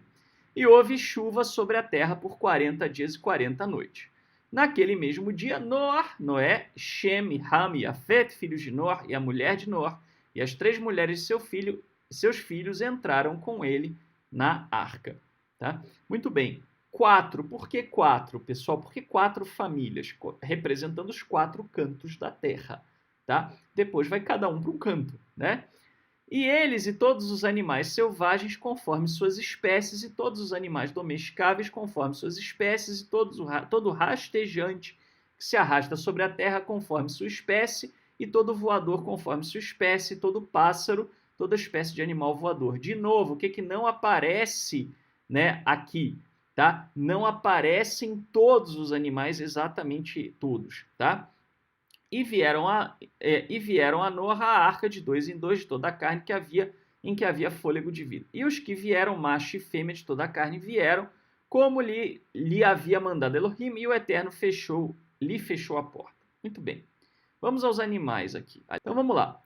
E houve chuva sobre a terra por 40 dias e 40 noites. Naquele mesmo dia, Noé, Shem, Ham e Afet, filhos de Noé, e a mulher de Noé, e as 3 mulheres de seus filhos entraram com ele na arca. Tá? Muito bem. 4. Por que 4, pessoal? Por que 4 famílias? Representando os 4 cantos da terra. Tá? Depois vai cada um para um canto, né? E eles e todos os animais selvagens conforme suas espécies, e todos os animais domesticáveis conforme suas espécies, e todo rastejante que se arrasta sobre a terra conforme sua espécie, e todo voador conforme sua espécie, e todo pássaro, toda espécie de animal voador. De novo, o que não aparece, né, aqui? Tá? Não aparecem todos os animais, exatamente todos. Tá? E vieram a Noa a arca de 2 em 2 de toda a carne em que havia fôlego de vida. E os que vieram, macho e fêmea de toda a carne, vieram, como lhe havia mandado Elohim, e o Eterno lhe fechou a porta. Muito bem. Vamos aos animais aqui. Então vamos lá.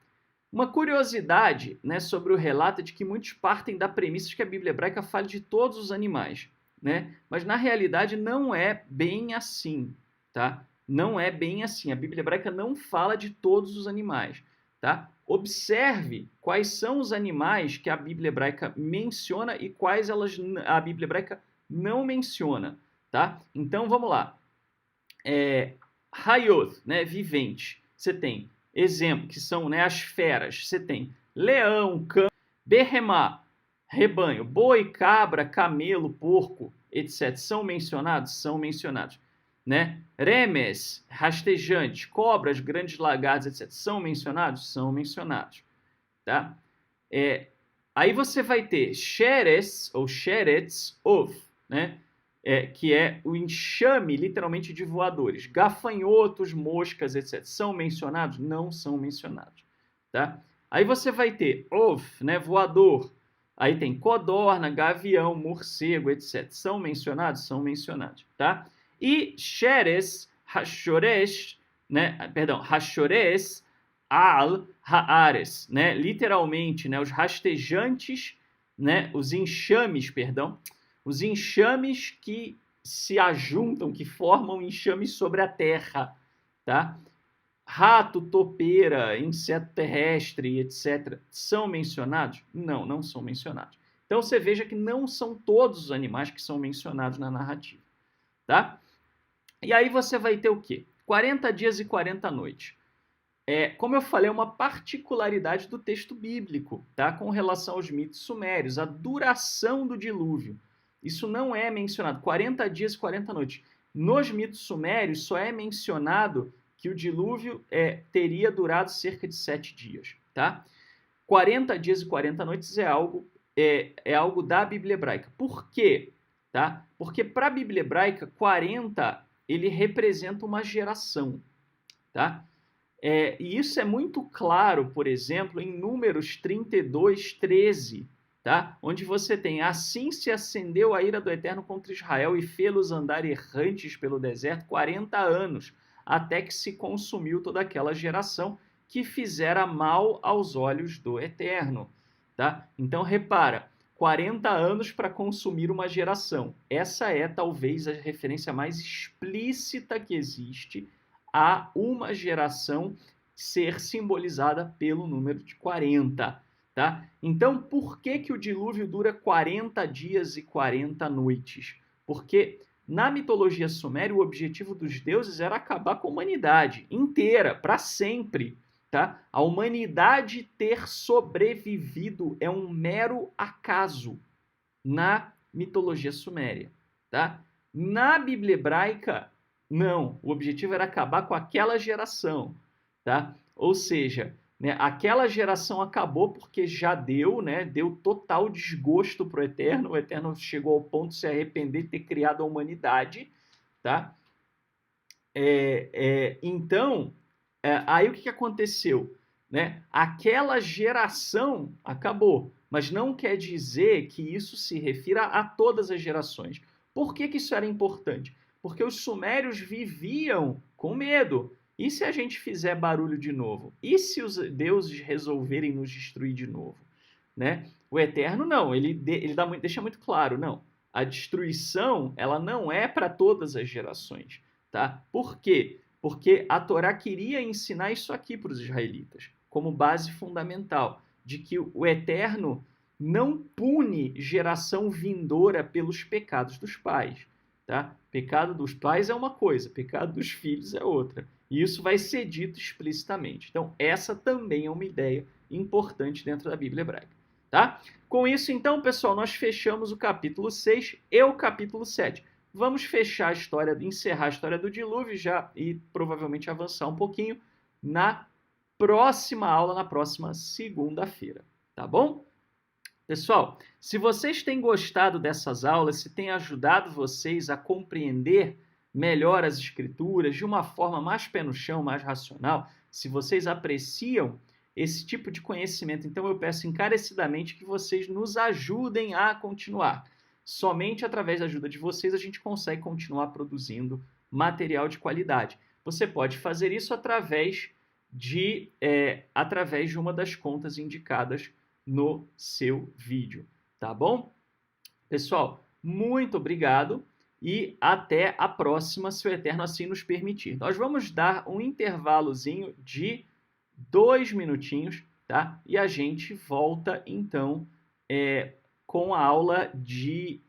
Uma curiosidade, né, sobre o relato é de que muitos partem da premissa de que a Bíblia hebraica fala de todos os animais, né? Mas na realidade não é bem assim, tá? Não é bem assim. A Bíblia hebraica não fala de todos os animais, tá? Observe quais são os animais que a Bíblia hebraica menciona e quais a Bíblia hebraica não menciona, tá? Então vamos lá. Hayot, né, vivente. Você tem exemplo, que são, né, as feras. Você tem leão, cão, berremá, rebanho, boi, cabra, camelo, porco, etc. São mencionados? São mencionados. Né? Remes, rastejante, cobras, grandes lagartos, etc. São mencionados? São mencionados. Tá? Aí você vai ter xeres, ou xerets, ov, né? Que é o enxame, literalmente, de voadores. Gafanhotos, moscas, etc. São mencionados? Não são mencionados. Tá? Aí você vai ter ov, né? Voador. Aí tem codorna, gavião, morcego, etc. São mencionados? São mencionados. Tá? E xeres, hashores, né? Perdão, hashores al haares, né? Literalmente, né? Os rastejantes, né? Os enxames que se ajuntam, que formam enxames sobre a terra, tá? Rato, topeira, inseto terrestre, etc. São mencionados? Não, não são mencionados. Então você veja que não são todos os animais que são mencionados na narrativa, tá? E aí você vai ter o quê? 40 dias e 40 noites. Como eu falei, é uma particularidade do texto bíblico, tá? Com relação aos mitos sumérios, a duração do dilúvio. Isso não é mencionado. 40 dias e 40 noites. Nos mitos sumérios, só é mencionado que o dilúvio teria durado cerca de 7 dias, tá? 40 dias e 40 noites é algo da Bíblia hebraica. Por quê? Tá? Porque para a Bíblia hebraica, 40 ele representa uma geração, tá? E isso é muito claro, por exemplo, em Números 32, 13, tá? Onde você tem: assim se acendeu a ira do Eterno contra Israel e fê-los andar errantes pelo deserto 40 anos, até que se consumiu toda aquela geração que fizera mal aos olhos do Eterno, tá? Então, repara, 40 anos para consumir uma geração. Essa é talvez a referência mais explícita que existe a uma geração ser simbolizada pelo número de 40. Tá? Então, por que o dilúvio dura 40 dias e 40 noites? Porque na mitologia suméria, o objetivo dos deuses era acabar com a humanidade inteira, para sempre. Tá? A humanidade ter sobrevivido é um mero acaso na mitologia suméria. Tá? Na Bíblia hebraica, não. O objetivo era acabar com aquela geração. Tá? Ou seja, né, aquela geração acabou porque já deu, né, deu total desgosto para o Eterno. O Eterno chegou ao ponto de se arrepender de ter criado a humanidade. Tá? Então, aí o que aconteceu? Né? Aquela geração acabou, mas não quer dizer que isso se refira a todas as gerações. Por que isso era importante? Porque os sumérios viviam com medo. E se a gente fizer barulho de novo? E se os deuses resolverem nos destruir de novo? Né? O Eterno não, ele deixa muito claro, não. A destruição, ela não é para todas as gerações. Tá? Por quê? Porque a Torá queria ensinar isso aqui para os israelitas, como base fundamental, de que o Eterno não pune geração vindoura pelos pecados dos pais. Tá? Pecado dos pais é uma coisa, pecado dos filhos é outra. E isso vai ser dito explicitamente. Então, essa também é uma ideia importante dentro da Bíblia hebraica. Tá? Com isso, então, pessoal, nós fechamos o capítulo 6 e o capítulo 7. Vamos fechar a história, encerrar a história do dilúvio já e provavelmente avançar um pouquinho na próxima aula, na próxima segunda-feira. Tá bom? Pessoal, se vocês têm gostado dessas aulas, se tem ajudado vocês a compreender melhor as escrituras de uma forma mais pé no chão, mais racional, se vocês apreciam esse tipo de conhecimento, então eu peço encarecidamente que vocês nos ajudem a continuar. Somente através da ajuda de vocês a gente consegue continuar produzindo material de qualidade. Você pode fazer isso através de uma das contas indicadas no seu vídeo, tá bom? Pessoal, muito obrigado e até a próxima, se o Eterno assim nos permitir. Nós vamos dar um intervalozinho de 2 minutinhos, tá? E a gente volta, então, com a aula de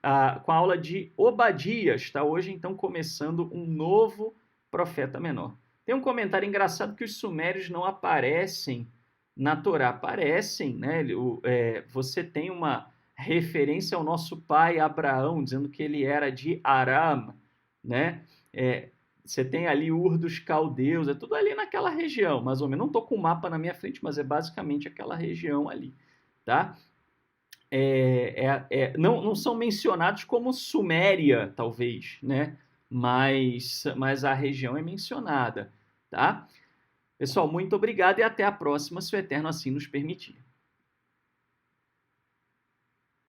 Obadias, tá? Hoje, então, começando um novo profeta menor. Tem um comentário engraçado que os sumérios não aparecem na Torá. Aparecem, né? Você tem uma referência ao nosso pai Abraão, dizendo que ele era de Aram, né? Você tem ali Ur dos Caldeus, é tudo ali naquela região, mais ou menos. Não estou com o mapa na minha frente, mas é basicamente aquela região ali, tá? Não são mencionados como Suméria, talvez, né? Mas a região é mencionada, tá? Pessoal, muito obrigado e até a próxima, se o Eterno assim nos permitir.